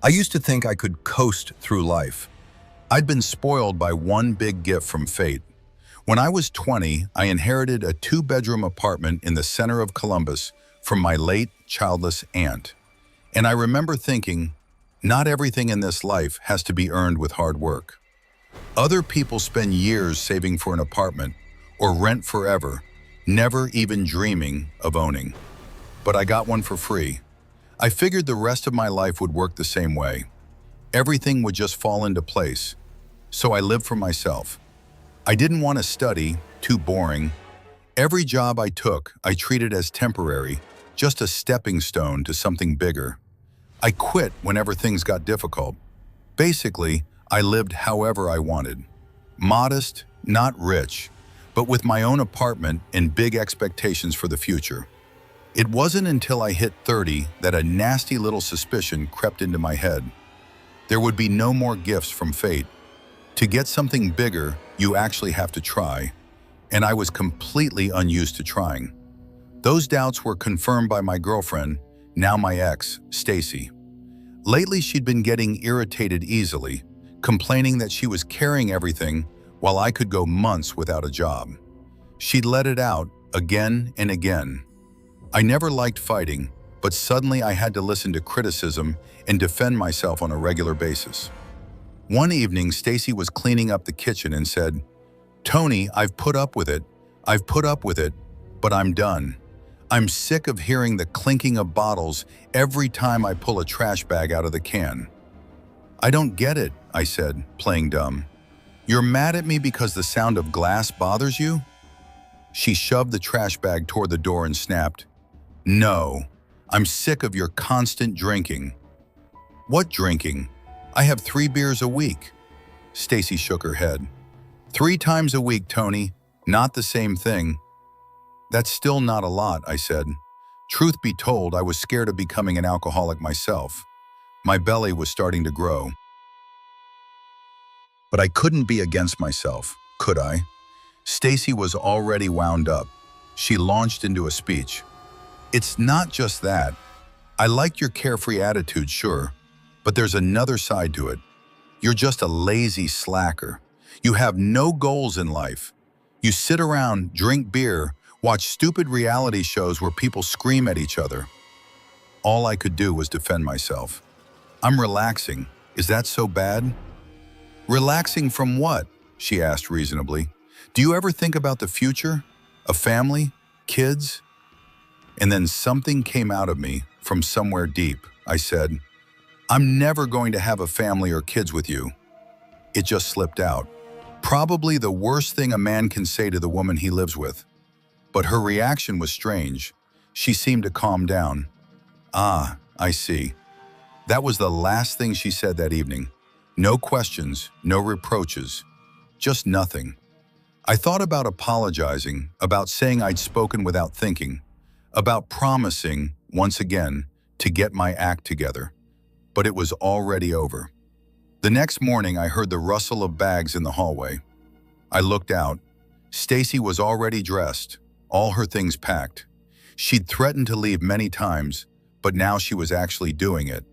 I used to think I could coast through life. I'd been spoiled by one big gift from fate. When I was 20, I inherited a two-bedroom apartment in the center of Columbus from my late childless aunt. And I remember thinking, not everything in this life has to be earned with hard work. Other people spend years saving for an apartment or rent forever, never even dreaming of owning. But I got one for free. I figured the rest of my life would work the same way. Everything would just fall into place. So I lived for myself. I didn't want to study, too boring. Every job I took, I treated as temporary, just a stepping stone to something bigger. I quit whenever things got difficult. Basically, I lived however I wanted. Modest, not rich, but with my own apartment and big expectations for the future. It wasn't until I hit 30 that a nasty little suspicion crept into my head. There would be no more gifts from fate. To get something bigger, you actually have to try. And I was completely unused to trying. Those doubts were confirmed by my girlfriend, now my ex, Stacy. Lately, she'd been getting irritated easily, complaining that she was carrying everything while I could go months without a job. She'd let it out again and again. I never liked fighting, but suddenly I had to listen to criticism and defend myself on a regular basis. One evening, Stacy was cleaning up the kitchen and said, "Tony, I've put up with it, but I'm done. I'm sick of hearing the clinking of bottles every time I pull a trash bag out of the can." "I don't get it," I said, playing dumb. "You're mad at me because the sound of glass bothers you?" She shoved the trash bag toward the door and snapped, "No, I'm sick of your constant drinking." "What drinking? I have 3 beers a week." Stacy shook her head. "3 times a week, Tony, not the same thing." "That's still not a lot," I said. Truth be told, I was scared of becoming an alcoholic myself. My belly was starting to grow. But I couldn't be against myself, could I? Stacy was already wound up. She launched into a speech. "It's not just that. I like your carefree attitude, sure, but there's another side to it. You're just a lazy slacker. You have no goals in life. You sit around, drink beer, watch stupid reality shows where people scream at each other." All I could do was defend myself. "I'm relaxing. Is that so bad?" "Relaxing from what?" she asked reasonably. "Do you ever think about the future? A family? Kids?" And then something came out of me from somewhere deep. I said, "I'm never going to have a family or kids with you." It just slipped out. Probably the worst thing a man can say to the woman he lives with. But her reaction was strange. She seemed to calm down. "Ah, I see." That was the last thing she said that evening. No questions, no reproaches, just nothing. I thought about apologizing, about saying I'd spoken without thinking, about promising, once again, to get my act together. But it was already over. The next morning, I heard the rustle of bags in the hallway. I looked out. Stacy was already dressed, all her things packed. She'd threatened to leave many times, but now she was actually doing it.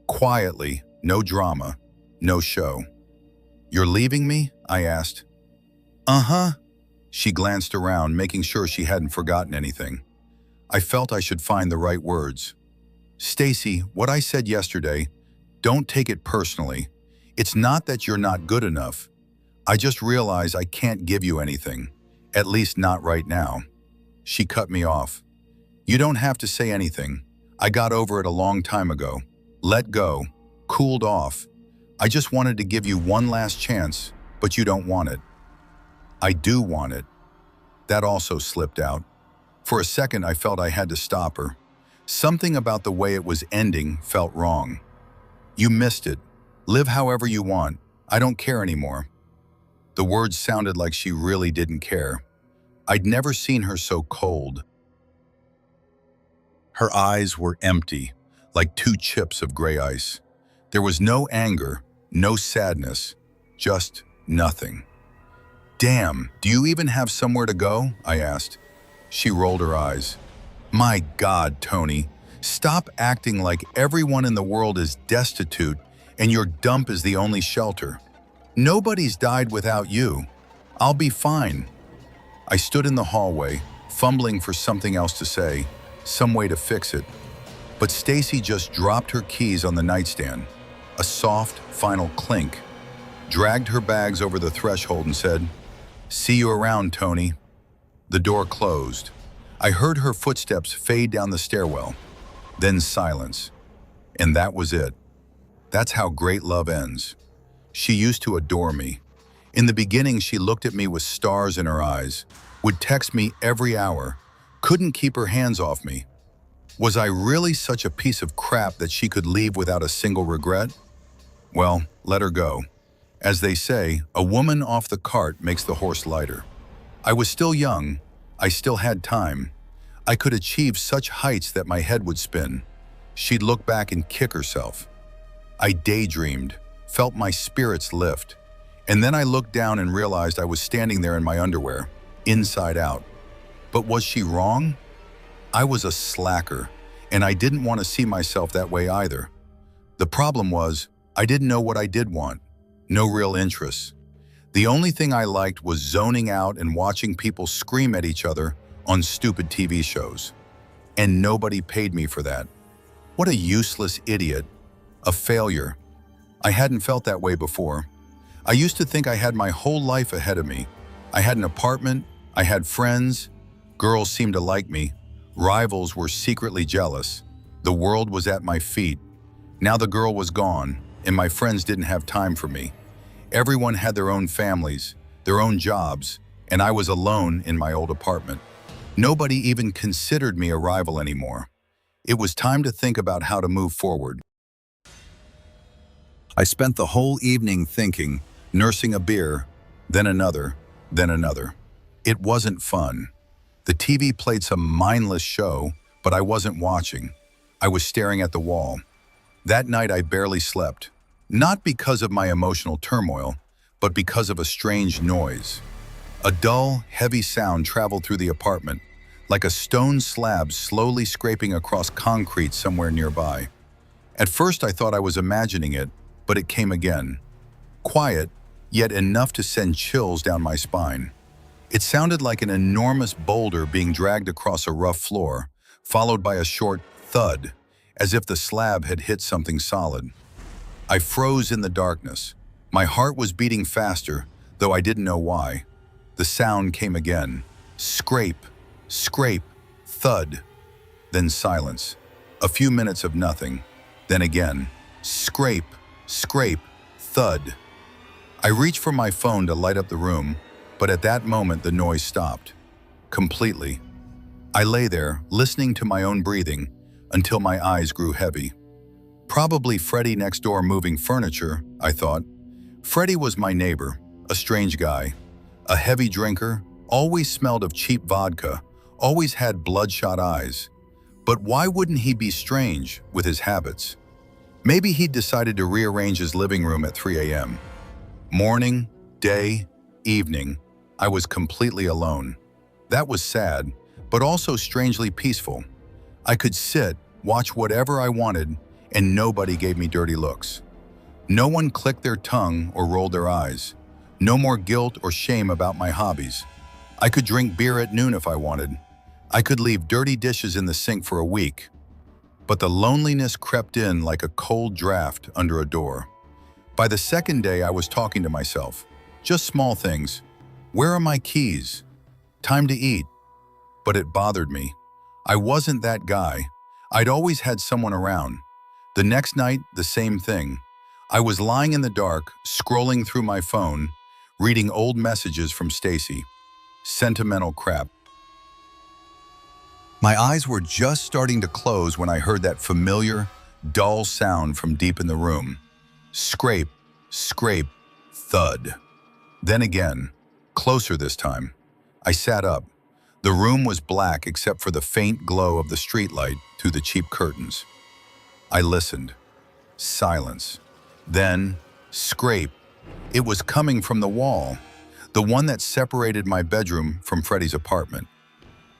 Quietly, no drama, no show. "You're leaving me?" I asked. "Uh-huh." She glanced around, making sure she hadn't forgotten anything. I felt I should find the right words. "Stacy, what I said yesterday, don't take it personally. It's not that you're not good enough. I just realize I can't give you anything, at least not right now." She cut me off. "You don't have to say anything. I got over it a long time ago. Let go, cooled off. I just wanted to give you one last chance, but you don't want it." "I do want it." That also slipped out. For a second, I felt I had to stop her. Something about the way it was ending felt wrong. "You missed it. Live however you want. I don't care anymore." The words sounded like she really didn't care. I'd never seen her so cold. Her eyes were empty, like 2 chips of gray ice. There was no anger, no sadness, just nothing. "Damn, do you even have somewhere to go?" I asked. She rolled her eyes. "My God, Tony, Stop acting like everyone in the world is destitute and your dump is the only shelter. Nobody's died without you. I'll be fine. I stood in the hallway, fumbling for something else to say, some way to fix it. But Stacy just dropped her keys on the nightstand. A soft, final clink, dragged her bags over the threshold and said, "See you around, Tony." The door closed. I heard her footsteps fade down the stairwell, then silence. And that was it. That's how great love ends. She used to adore me. In the beginning, she looked at me with stars in her eyes, would text me every hour, couldn't keep her hands off me. Was I really such a piece of crap that she could leave without a single regret? Well, let her go. As they say, a woman off the cart makes the horse lighter. I was still young. I still had time. I could achieve such heights that my head would spin. She'd look back and kick herself. I daydreamed, felt my spirits lift. And then I looked down and realized I was standing there in my underwear, inside out. But was she wrong? I was a slacker, and I didn't want to see myself that way either. The problem was, I didn't know what I did want. No real interests. The only thing I liked was zoning out and watching people scream at each other on stupid TV shows. And nobody paid me for that. What a useless idiot. A failure. I hadn't felt that way before. I used to think I had my whole life ahead of me. I had an apartment, I had friends, girls seemed to like me, rivals were secretly jealous. The world was at my feet. Now the girl was gone, and my friends didn't have time for me. Everyone had their own families, their own jobs, and I was alone in my old apartment. Nobody even considered me a rival anymore. It was time to think about how to move forward. I spent the whole evening thinking, nursing a beer, then another, then another. It wasn't fun. The TV played some mindless show, but I wasn't watching. I was staring at the wall. That night I barely slept, not because of my emotional turmoil, but because of a strange noise. A dull, heavy sound traveled through the apartment, like a stone slab slowly scraping across concrete somewhere nearby. At first I thought I was imagining it, but it came again. Quiet, yet enough to send chills down my spine. It sounded like an enormous boulder being dragged across a rough floor, followed by a short thud, as if the slab had hit something solid. I froze in the darkness. My heart was beating faster, though I didn't know why. The sound came again. Scrape, scrape, thud. Then silence. A few minutes of nothing. Then again. Scrape, scrape, thud. I reached for my phone to light up the room, but at that moment the noise stopped. Completely. I lay there, listening to my own breathing, until my eyes grew heavy. Probably Freddie next door moving furniture, I thought. Freddie was my neighbor, a strange guy. A heavy drinker, always smelled of cheap vodka, always had bloodshot eyes. But why wouldn't he be strange with his habits? Maybe he'd decided to rearrange his living room at 3 a.m. Morning, day, evening, I was completely alone. That was sad, but also strangely peaceful. I could sit, watch whatever I wanted, and nobody gave me dirty looks. No one clicked their tongue or rolled their eyes. No more guilt or shame about my hobbies. I could drink beer at noon if I wanted. I could leave dirty dishes in the sink for a week. But the loneliness crept in like a cold draft under a door. By the second day, I was talking to myself. Just small things. Where are my keys? Time to eat. But it bothered me. I wasn't that guy. I'd always had someone around. The next night, the same thing. I was lying in the dark, scrolling through my phone, reading old messages from Stacy. Sentimental crap. My eyes were just starting to close when I heard that familiar, dull sound from deep in the room. Scrape, scrape, thud. Then again, closer this time. I sat up. The room was black except for the faint glow of the streetlight through the cheap curtains. I listened. Silence. Then, scrape. It was coming from the wall, the one that separated my bedroom from Freddie's apartment.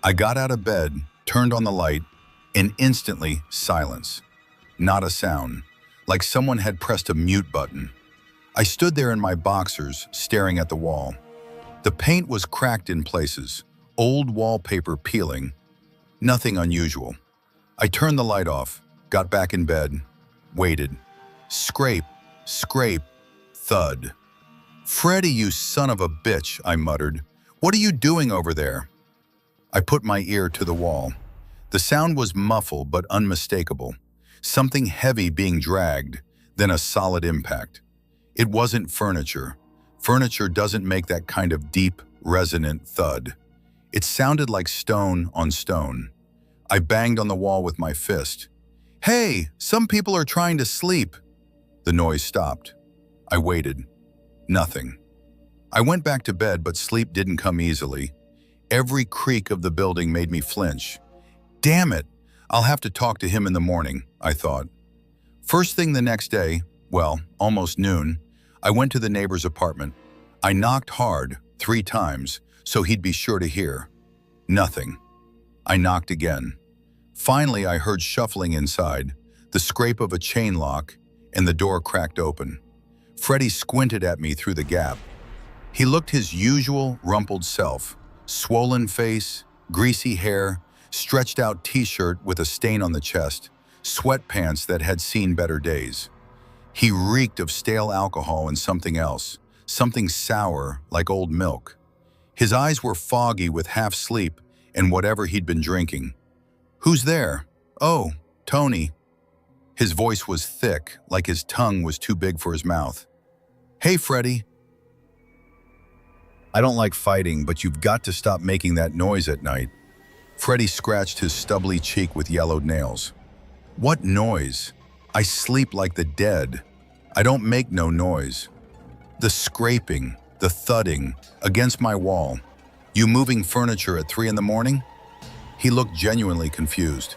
I got out of bed, turned on the light, and instantly silence. Not a sound, like someone had pressed a mute button. I stood there in my boxers, staring at the wall. The paint was cracked in places, old wallpaper peeling. Nothing unusual. I turned the light off, got back in bed, waited. Scrape, scrape, thud. "Freddy, you son of a bitch," I muttered. "What are you doing over there?" I put my ear to the wall. The sound was muffled but unmistakable. Something heavy being dragged, then a solid impact. It wasn't furniture. Furniture doesn't make that kind of deep, resonant thud. It sounded like stone on stone. I banged on the wall with my fist. "Hey, some people are trying to sleep." The noise stopped. I waited. Nothing. I went back to bed, but sleep didn't come easily. Every creak of the building made me flinch. Damn it, I'll have to talk to him in the morning, I thought. First thing the next day, well, almost noon, I went to the neighbor's apartment. I knocked hard, 3 times, so he'd be sure to hear. Nothing. I knocked again. Finally, I heard shuffling inside, the scrape of a chain lock, and the door cracked open. Freddy squinted at me through the gap. He looked his usual rumpled self, swollen face, greasy hair, stretched out t-shirt with a stain on the chest, sweatpants that had seen better days. He reeked of stale alcohol and something else, something sour like old milk. His eyes were foggy with half sleep and whatever he'd been drinking. "Who's there?" "Oh, Tony." His voice was thick, like his tongue was too big for his mouth. "Hey, Freddy." "I don't like fighting, but you've got to stop making that noise at night." Freddy scratched his stubbly cheek with yellowed nails. "What noise? I sleep like the dead. I don't make no noise." The scraping, the thudding, against my wall. "You moving furniture at 3 in the morning?" He looked genuinely confused.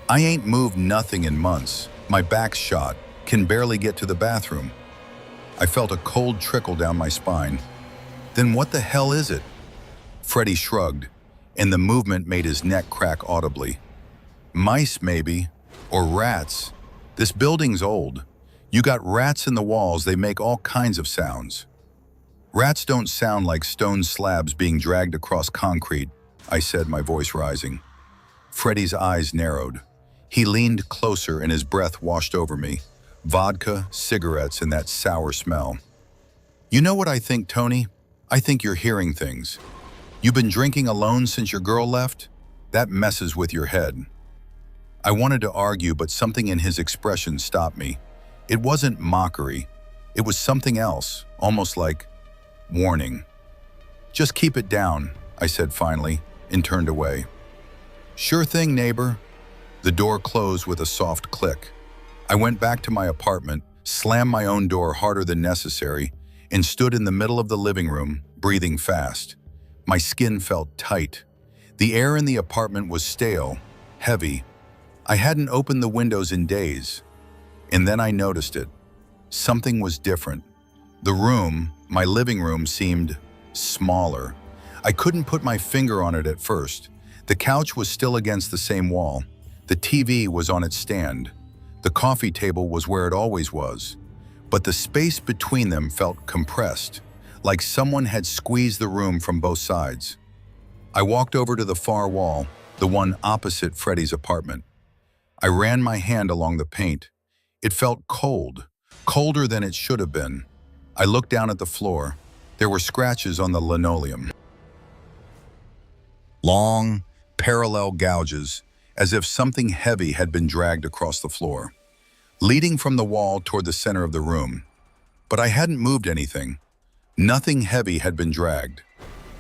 "I ain't moved nothing in months. My back's shot, can barely get to the bathroom." I felt a cold trickle down my spine. "Then what the hell is it?" Freddy shrugged, and the movement made his neck crack audibly. "Mice, maybe, or rats. This building's old. You got rats in the walls, they make all kinds of sounds." "Rats don't sound like stone slabs being dragged across concrete," I said, my voice rising. Freddy's eyes narrowed. He leaned closer and his breath washed over me. Vodka, cigarettes, and that sour smell. "You know what I think, Tony? I think you're hearing things. You've been drinking alone since your girl left? That messes with your head." I wanted to argue, but something in his expression stopped me. It wasn't mockery. It was something else, almost like warning. "Just keep it down," I said finally, and turned away. "Sure thing, neighbor." The door closed with a soft click. I went back to my apartment, slammed my own door harder than necessary, and stood in the middle of the living room, breathing fast. My skin felt tight. The air in the apartment was stale, heavy. I hadn't opened the windows in days. And then I noticed it. Something was different. The room, my living room, seemed smaller. I couldn't put my finger on it at first. The couch was still against the same wall. The TV was on its stand. The coffee table was where it always was. But the space between them felt compressed, like someone had squeezed the room from both sides. I walked over to the far wall, the one opposite Freddy's apartment. I ran my hand along the paint. It felt cold, colder than it should have been. I looked down at the floor. There were scratches on the linoleum. Long, parallel gouges, as if something heavy had been dragged across the floor, leading from the wall toward the center of the room. But I hadn't moved anything. Nothing heavy had been dragged.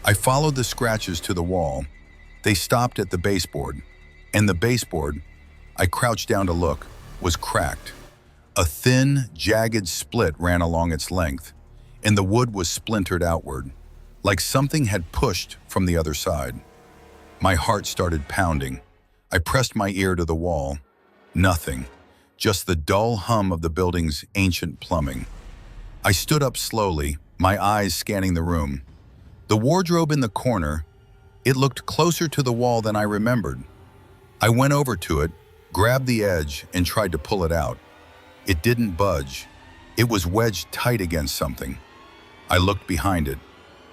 I followed the scratches to the wall. They stopped at the baseboard, and the baseboard, I crouched down to look, was cracked. A thin, jagged split ran along its length, and the wood was splintered outward, like something had pushed from the other side. My heart started pounding. I pressed my ear to the wall. Nothing, just the dull hum of the building's ancient plumbing. I stood up slowly, my eyes scanning the room. The wardrobe in the corner, it looked closer to the wall than I remembered. I went over to it, grabbed the edge, and tried to pull it out. It didn't budge. It was wedged tight against something. I looked behind it.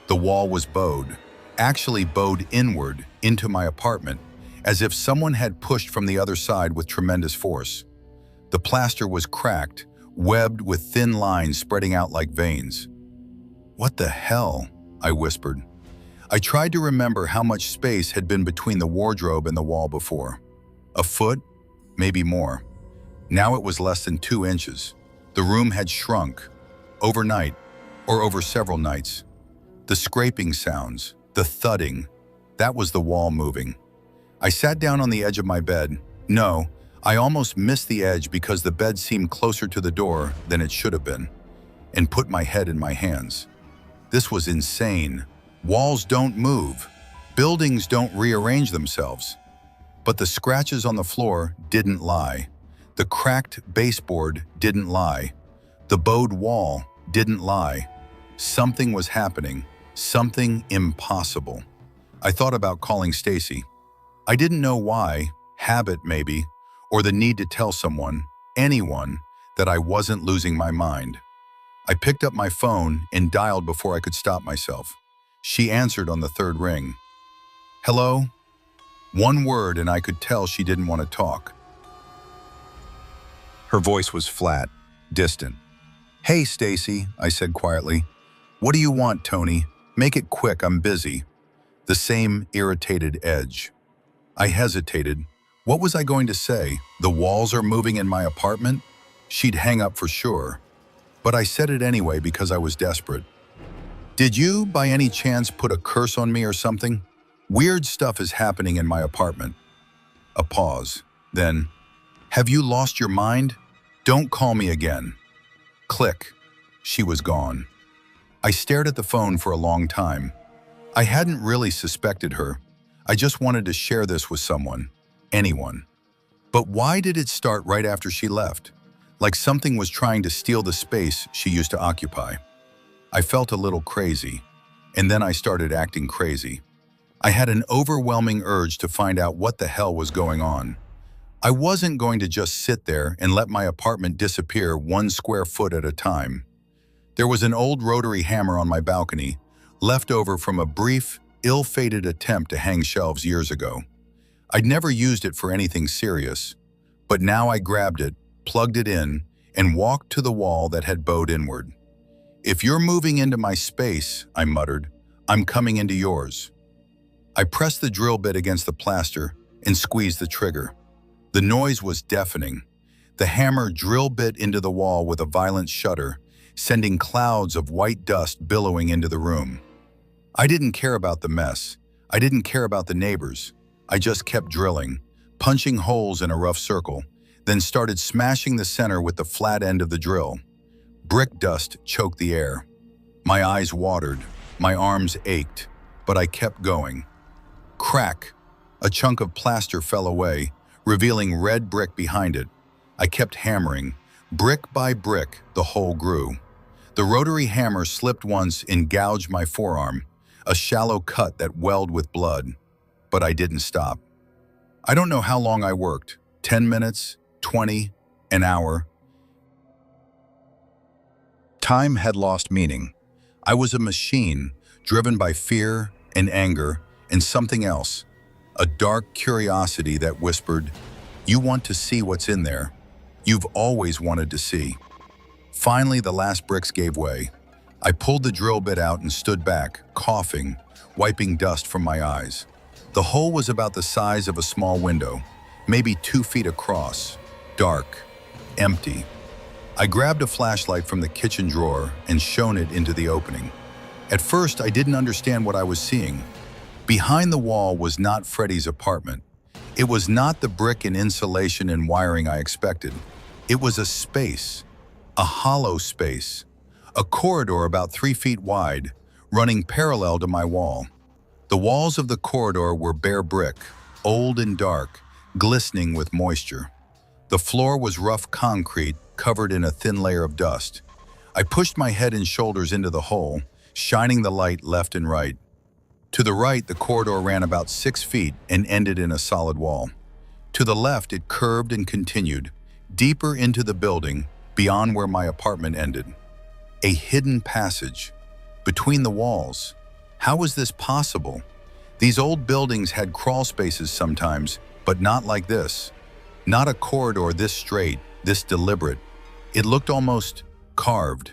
The wall was bowed, actually bowed inward into my apartment, as if someone had pushed from the other side with tremendous force. The plaster was cracked, webbed with thin lines spreading out like veins. "What the hell?" I whispered. I tried to remember how much space had been between the wardrobe and the wall before. A foot? Maybe more. Now it was less than 2 inches. The room had shrunk, overnight, or over several nights. The scraping sounds, the thudding, that was the wall moving. I sat down on the edge of my bed. No, I almost missed the edge because the bed seemed closer to the door than it should have been, and put my head in my hands. This was insane. Walls don't move. Buildings don't rearrange themselves. But the scratches on the floor didn't lie. The cracked baseboard didn't lie. The bowed wall didn't lie. Something was happening, something impossible. I thought about calling Stacy. I didn't know why, habit maybe, or the need to tell someone, anyone, that I wasn't losing my mind. I picked up my phone and dialed before I could stop myself. She answered on the 3rd ring. "Hello?" One word and I could tell she didn't want to talk. Her voice was flat, distant. "Hey, Stacy," I said quietly. "What do you want, Tony? Make it quick, I'm busy." The same irritated edge. I hesitated. What was I going to say? The walls are moving in my apartment? She'd hang up for sure. But I said it anyway because I was desperate. "Did you, by any chance, put a curse on me or something? Weird stuff is happening in my apartment." A pause. Then, "Have you lost your mind? Don't call me again." Click. She was gone. I stared at the phone for a long time. I hadn't really suspected her. I just wanted to share this with someone. Anyone. But why did it start right after she left? Like something was trying to steal the space she used to occupy. I felt a little crazy, and then I started acting crazy. I had an overwhelming urge to find out what the hell was going on. I wasn't going to just sit there and let my apartment disappear 1 square foot at a time. There was an old rotary hammer on my balcony, left over from a brief, ill-fated attempt to hang shelves years ago. I'd never used it for anything serious, but now I grabbed it, plugged it in, and walked to the wall that had bowed inward. "If you're moving into my space," I muttered, "I'm coming into yours." I pressed the drill bit against the plaster and squeezed the trigger. The noise was deafening. The hammer drill bit into the wall with a violent shudder, sending clouds of white dust billowing into the room. I didn't care about the mess. I didn't care about the neighbors. I just kept drilling, punching holes in a rough circle, then started smashing the center with the flat end of the drill. Brick dust choked the air. My eyes watered, my arms ached, but I kept going. Crack! A chunk of plaster fell away, revealing red brick behind it. I kept hammering. Brick by brick, the hole grew. The rotary hammer slipped once and gouged my forearm, a shallow cut that welled with blood. But I didn't stop. I don't know how long I worked. 10 minutes, 20, an hour. Time had lost meaning. I was a machine, driven by fear and anger and something else, a dark curiosity that whispered, "You want to see what's in there. You've always wanted to see." Finally, the last bricks gave way. I pulled the drill bit out and stood back, coughing, wiping dust from my eyes. The hole was about the size of a small window, maybe 2 feet across, dark, empty. I grabbed a flashlight from the kitchen drawer and shone it into the opening. At first, I didn't understand what I was seeing. Behind the wall was not Freddie's apartment. It was not the brick and insulation and wiring I expected. It was a space, a hollow space, a corridor about 3 feet wide, running parallel to my wall. The walls of the corridor were bare brick, old and dark, glistening with moisture. The floor was rough concrete, covered in a thin layer of dust. I pushed my head and shoulders into the hole, shining the light left and right. To the right, the corridor ran about 6 feet and ended in a solid wall. To the left, it curved and continued, deeper into the building, beyond where my apartment ended. A hidden passage. Between the walls. How was this possible? These old buildings had crawl spaces sometimes, but not like this. Not a corridor this straight, this deliberate. It looked almost carved.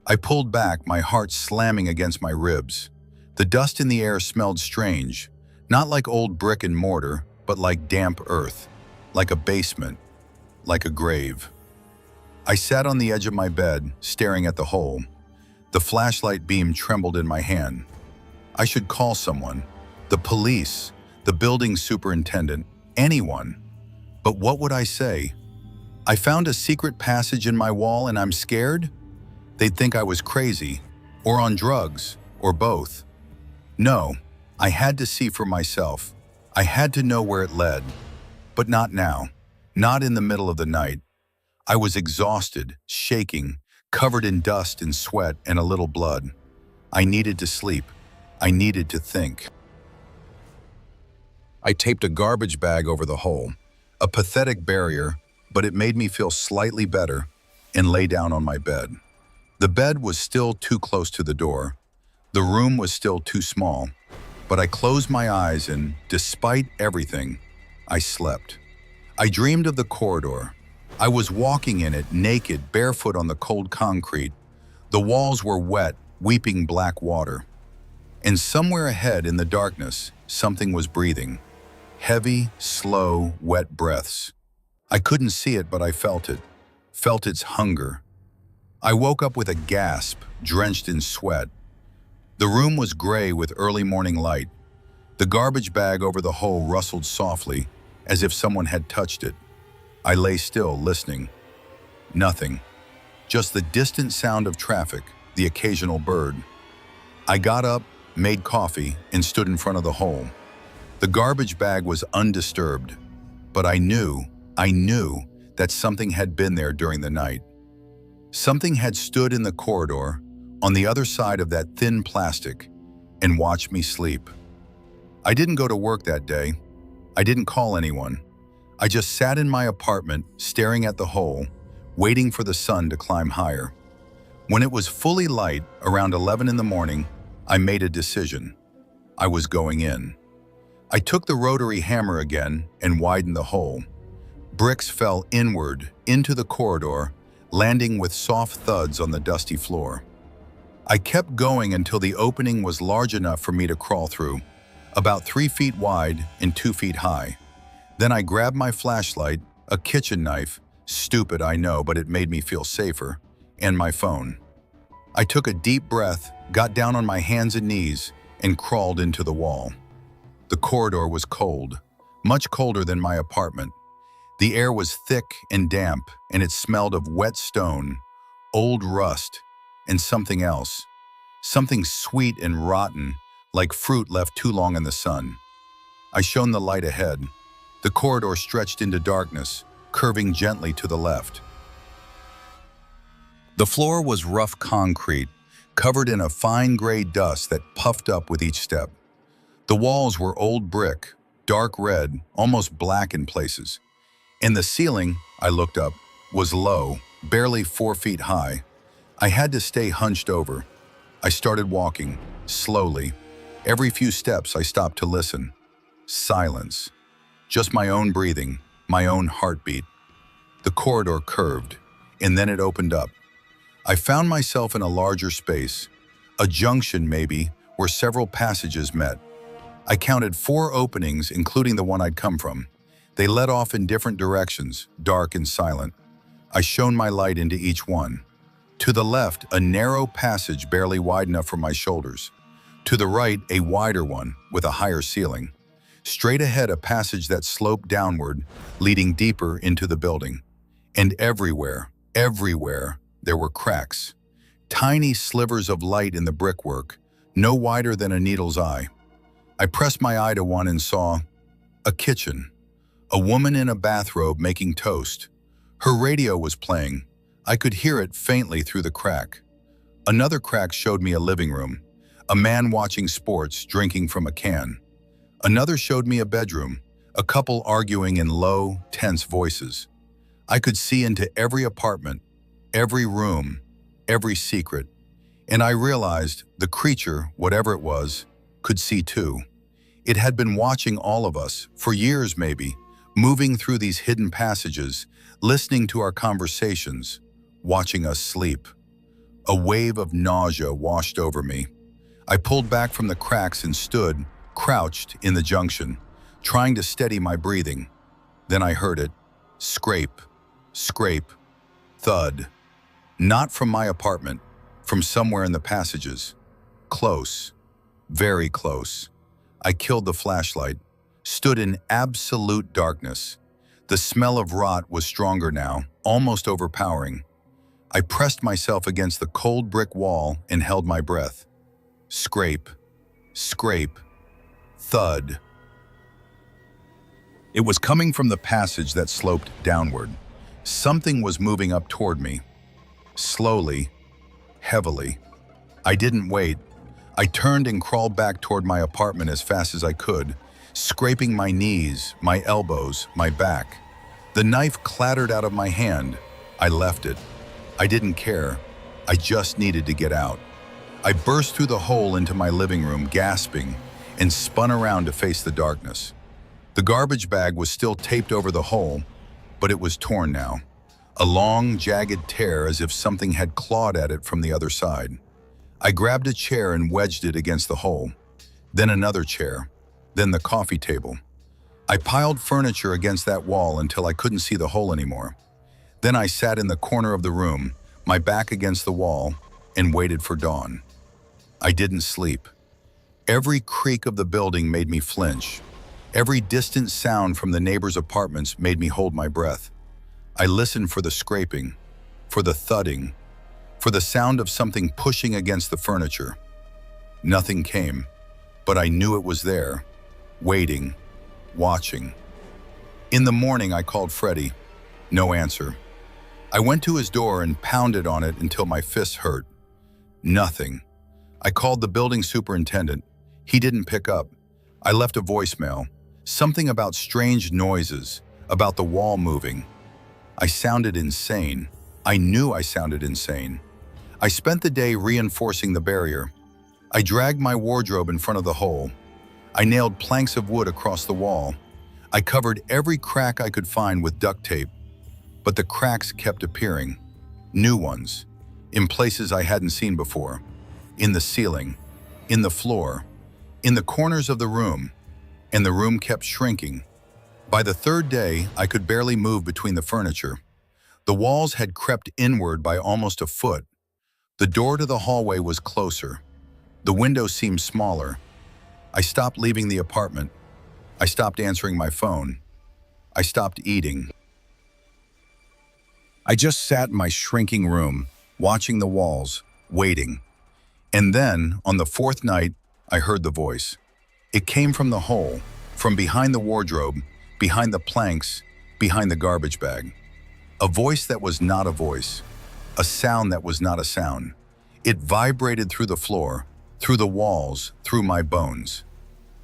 I pulled back, my heart slamming against my ribs. The dust in the air smelled strange, not like old brick and mortar, but like damp earth, like a basement, like a grave. I sat on the edge of my bed, staring at the hole. The flashlight beam trembled in my hand. I should call someone, the police, the building superintendent, anyone. But what would I say? I found a secret passage in my wall and I'm scared? They'd think I was crazy, or on drugs, or both. No, I had to see for myself. I had to know where it led. But not now, not in the middle of the night. I was exhausted, shaking, covered in dust and sweat and a little blood. I needed to sleep. I needed to think. I taped a garbage bag over the hole, a pathetic barrier, but it made me feel slightly better, and lay down on my bed. The bed was still too close to the door. The room was still too small, but I closed my eyes and, despite everything, I slept. I dreamed of the corridor. I was walking in it, naked, barefoot on the cold concrete. The walls were wet, weeping black water. And somewhere ahead in the darkness, something was breathing. Heavy, slow, wet breaths. I couldn't see it, but I felt its hunger. I woke up with a gasp, drenched in sweat. The room was gray with early morning light. The garbage bag over the hole rustled softly, as if someone had touched it. I lay still, listening. Nothing. Just the distant sound of traffic, the occasional bird. I got up, made coffee, and stood in front of the hole. The garbage bag was undisturbed, but I knew that something had been there during the night. Something had stood in the corridor, on the other side of that thin plastic, and watched me sleep. I didn't go to work that day. I didn't call anyone. I just sat in my apartment, staring at the hole, waiting for the sun to climb higher. When it was fully light, around 11 in the morning, I made a decision. I was going in. I took the rotary hammer again and widened the hole. Bricks fell inward, into the corridor, landing with soft thuds on the dusty floor. I kept going until the opening was large enough for me to crawl through, about 3 feet wide and 2 feet high. Then I grabbed my flashlight, a kitchen knife, stupid I know, but it made me feel safer, and my phone. I took a deep breath, got down on my hands and knees, and crawled into the wall. The corridor was cold, much colder than my apartment. The air was thick and damp, and it smelled of wet stone, old rust, and something else. Something sweet and rotten, like fruit left too long in the sun. I shone the light ahead. The corridor stretched into darkness, curving gently to the left. The floor was rough concrete, covered in a fine gray dust that puffed up with each step. The walls were old brick, dark red, almost black in places. And the ceiling, I looked up, was low, barely 4 feet high. I had to stay hunched over. I started walking, slowly. Every few steps I stopped to listen. Silence. Just my own breathing, my own heartbeat. The corridor curved, and then it opened up. I found myself in a larger space, a junction maybe, where several passages met. I counted 4 openings, including the one I'd come from. They led off in different directions, dark and silent. I shone my light into each one. To the left, a narrow passage barely wide enough for my shoulders. To the right, a wider one with a higher ceiling. Straight ahead, a passage that sloped downward, leading deeper into the building. And everywhere, there were cracks. Tiny slivers of light in the brickwork, no wider than a needle's eye. I pressed my eye to one and saw a kitchen. A woman in a bathrobe making toast. Her radio was playing. I could hear it faintly through the crack. Another crack showed me a living room. A man watching sports, drinking from a can. Another showed me a bedroom. A couple arguing in low, tense voices. I could see into every apartment, every room, every secret. And I realized the creature, whatever it was, could see too. It had been watching all of us, for years maybe, moving through these hidden passages, listening to our conversations, watching us sleep. A wave of nausea washed over me. I pulled back from the cracks and stood, crouched in the junction, trying to steady my breathing. Then I heard it. Scrape, scrape, thud. Not from my apartment, from somewhere in the passages. Close, very close. I killed the flashlight, stood in absolute darkness. The smell of rot was stronger now, almost overpowering. I pressed myself against the cold brick wall and held my breath. Scrape, scrape, thud. It was coming from the passage that sloped downward. Something was moving up toward me. Slowly, heavily. I didn't wait. I turned and crawled back toward my apartment as fast as I could, scraping my knees, my elbows, my back. The knife clattered out of my hand. I left it. I didn't care. I just needed to get out. I burst through the hole into my living room, gasping, and spun around to face the darkness. The garbage bag was still taped over the hole, but it was torn now. A long, jagged tear as if something had clawed at it from the other side. I grabbed a chair and wedged it against the hole. Then another chair. Then the coffee table. I piled furniture against that wall until I couldn't see the hole anymore. Then I sat in the corner of the room, my back against the wall, and waited for dawn. I didn't sleep. Every creak of the building made me flinch. Every distant sound from the neighbors' apartments made me hold my breath. I listened for the scraping, for the thudding, for the sound of something pushing against the furniture. Nothing came, but I knew it was there, waiting, watching. In the morning, I called Freddie. No answer. I went to his door and pounded on it until my fists hurt. Nothing. I called the building superintendent. He didn't pick up. I left a voicemail. Something about strange noises, about the wall moving. I sounded insane. I knew I sounded insane. I spent the day reinforcing the barrier. I dragged my wardrobe in front of the hole. I nailed planks of wood across the wall. I covered every crack I could find with duct tape. But the cracks kept appearing. New ones. In places I hadn't seen before. In the ceiling. In the floor. In the corners of the room. And the room kept shrinking. By the third day, I could barely move between the furniture. The walls had crept inward by almost a foot. The door to the hallway was closer. The window seemed smaller. I stopped leaving the apartment. I stopped answering my phone. I stopped eating. I just sat in my shrinking room, watching the walls, waiting. And then, on the fourth night, I heard the voice. It came from the hole, from behind the wardrobe, behind the planks, behind the garbage bag. A voice that was not a voice. A sound that was not a sound. It vibrated through the floor, through the walls, through my bones.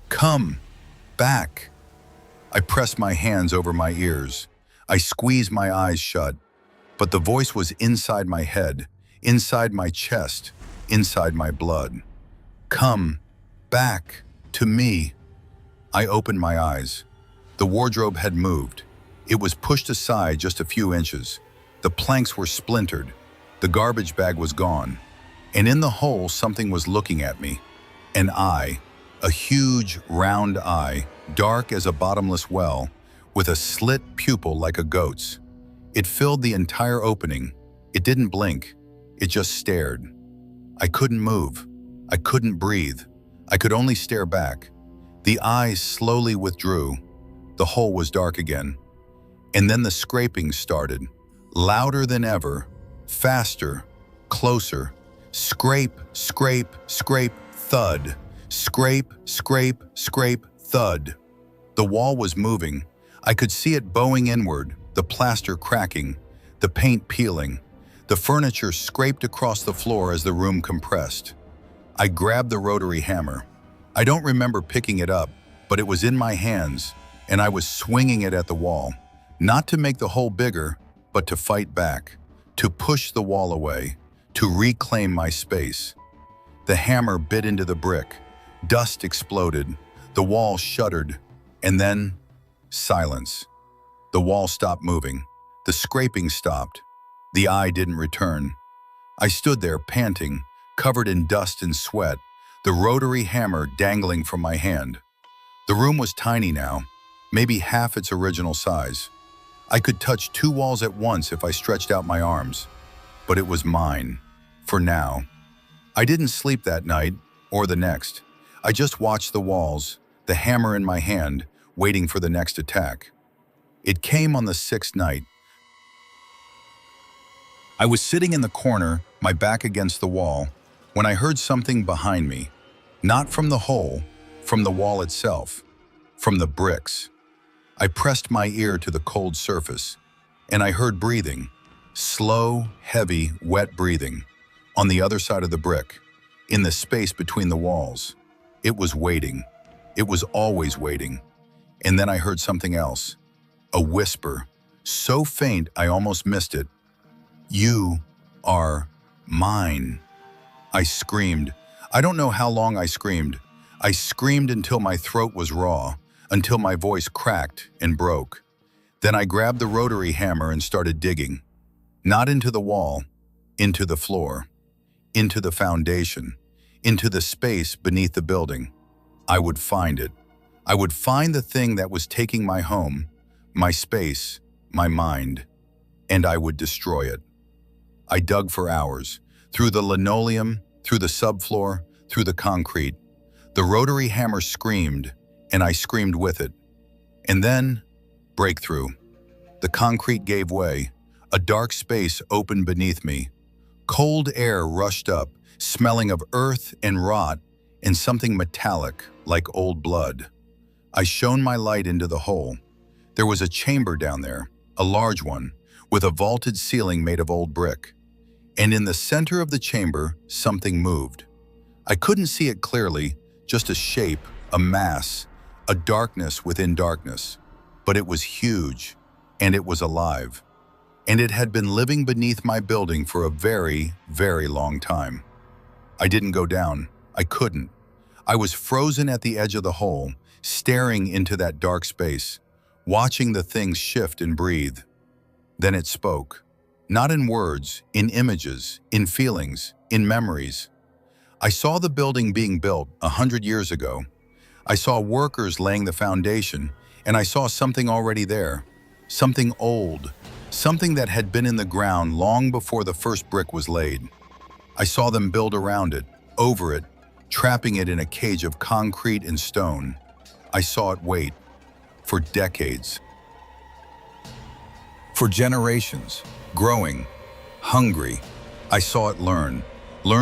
Come back. I pressed my hands over my ears. I squeezed my eyes shut. But the voice was inside my head, inside my chest, inside my blood. Come back to me. I opened my eyes. The wardrobe had moved. It was pushed aside just a few inches. The planks were splintered. The garbage bag was gone. And in the hole, something was looking at me. An eye, a huge, round eye, dark as a bottomless well, with a slit pupil like a goat's. It filled the entire opening. It didn't blink. It just stared. I couldn't move. I couldn't breathe. I could only stare back. The eyes slowly withdrew. The hole was dark again. And then the scraping started, louder than ever, faster, closer. Scrape, scrape, scrape, thud. Scrape, scrape, scrape, thud. The wall was moving. I could see it bowing inward, the plaster cracking, the paint peeling. The furniture scraped across the floor as the room compressed. I grabbed the rotary hammer. I don't remember picking it up, but it was in my hands, and I was swinging it at the wall, not to make the hole bigger, but to fight back, to push the wall away, to reclaim my space. The hammer bit into the brick, dust exploded, the wall shuddered, and then silence. The wall stopped moving, the scraping stopped, the eye didn't return. I stood there panting, covered in dust and sweat, the rotary hammer dangling from my hand. The room was tiny now, maybe half its original size. I could touch 2 walls at once if I stretched out my arms, but it was mine, for now. I didn't sleep that night, or the next. I just watched the walls, the hammer in my hand, waiting for the next attack. It came on the 6th night. I was sitting in the corner, my back against the wall, when I heard something behind me. Not from the hole, from the wall itself, from the bricks. I pressed my ear to the cold surface, and I heard breathing, slow, heavy, wet breathing, on the other side of the brick, in the space between the walls. It was waiting. It was always waiting. And then I heard something else, a whisper, so faint I almost missed it. "You are mine." I screamed. I don't know how long I screamed. I screamed until my throat was raw, until my voice cracked and broke. Then I grabbed the rotary hammer and started digging. Not into the wall, into the floor, into the foundation, into the space beneath the building. I would find it. I would find the thing that was taking my home, my space, my mind, and I would destroy it. I dug for hours, through the linoleum, through the subfloor, through the concrete. The rotary hammer screamed, and I screamed with it. And then, breakthrough. The concrete gave way. A dark space opened beneath me. Cold air rushed up, smelling of earth and rot and something metallic like old blood. I shone my light into the hole. There was a chamber down there, a large one, with a vaulted ceiling made of old brick. And in the center of the chamber, something moved. I couldn't see it clearly, just a shape, a mass, a darkness within darkness. But it was huge, and it was alive. And it had been living beneath my building for a very, very long time. I didn't go down. I couldn't. I was frozen at the edge of the hole, staring into that dark space, watching the things shift and breathe. Then it spoke. Not in words, in images, in feelings, in memories. I saw the building being built 100 years ago. I saw workers laying the foundation, and I saw something already there. Something old, something that had been in the ground long before the first brick was laid. I saw them build around it, over it, trapping it in a cage of concrete and stone. I saw it wait, for decades. For generations, growing, hungry. I saw it learn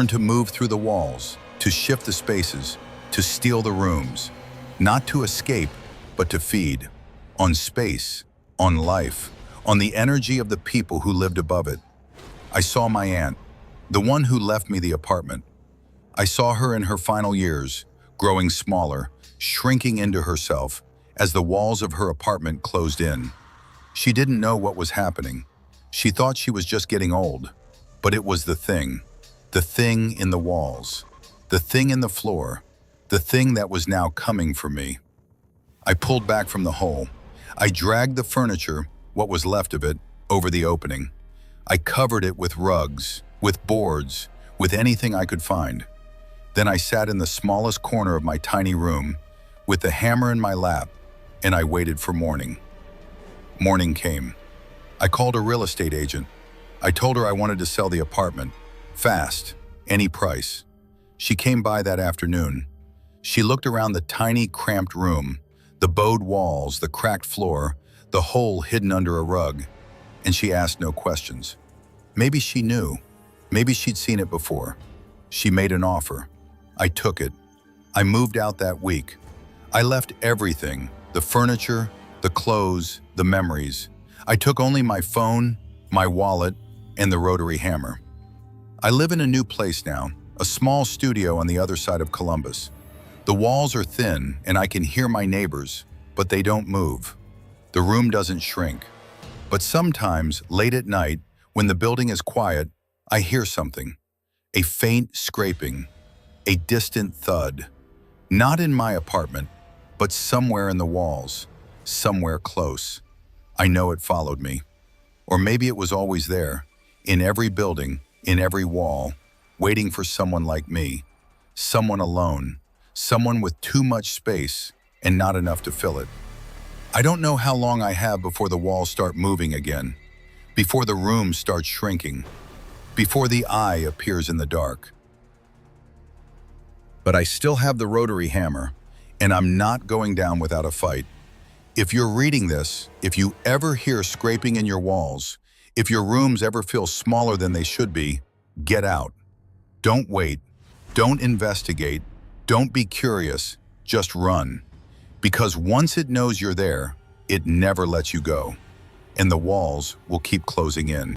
to move through the walls, to shift the spaces, to steal the rooms, not to escape, but to feed, on space, on life, on the energy of the people who lived above it. I saw my aunt, the one who left me the apartment. I saw her in her final years, growing smaller, shrinking into herself as the walls of her apartment closed in. She didn't know what was happening. She thought she was just getting old, but it was the thing in the walls, the thing in the floor, the thing that was now coming for me. I pulled back from the hole. I dragged the furniture, what was left of it, over the opening. I covered it with rugs, with boards, with anything I could find. Then I sat in the smallest corner of my tiny room, with the hammer in my lap, and I waited for morning. Morning came. I called a real estate agent. I told her I wanted to sell the apartment. Fast, any price. She came by that afternoon. She looked around the tiny, cramped room, the bowed walls, the cracked floor, the hole hidden under a rug, and she asked no questions. Maybe she knew. Maybe she'd seen it before. She made an offer. I took it. I moved out that week. I left everything, the furniture, the clothes, the memories. I took only my phone, my wallet, and the rotary hammer. I live in a new place now, a small studio on the other side of Columbus. The walls are thin, and I can hear my neighbors, but they don't move. The room doesn't shrink. But sometimes, late at night, when the building is quiet, I hear something. A faint scraping, a distant thud. Not in my apartment, but somewhere in the walls, somewhere close. I know it followed me. Or maybe it was always there, in every building, in every wall, waiting for someone like me. Someone alone, someone with too much space and not enough to fill it. I don't know how long I have before the walls start moving again, before the room starts shrinking, before the eye appears in the dark. But I still have the rotary hammer, and I'm not going down without a fight. If you're reading this, if you ever hear scraping in your walls, if your rooms ever feel smaller than they should be, get out. Don't wait. Don't investigate. Don't be curious. Just run. Because once it knows you're there, it never lets you go. And the walls will keep closing in.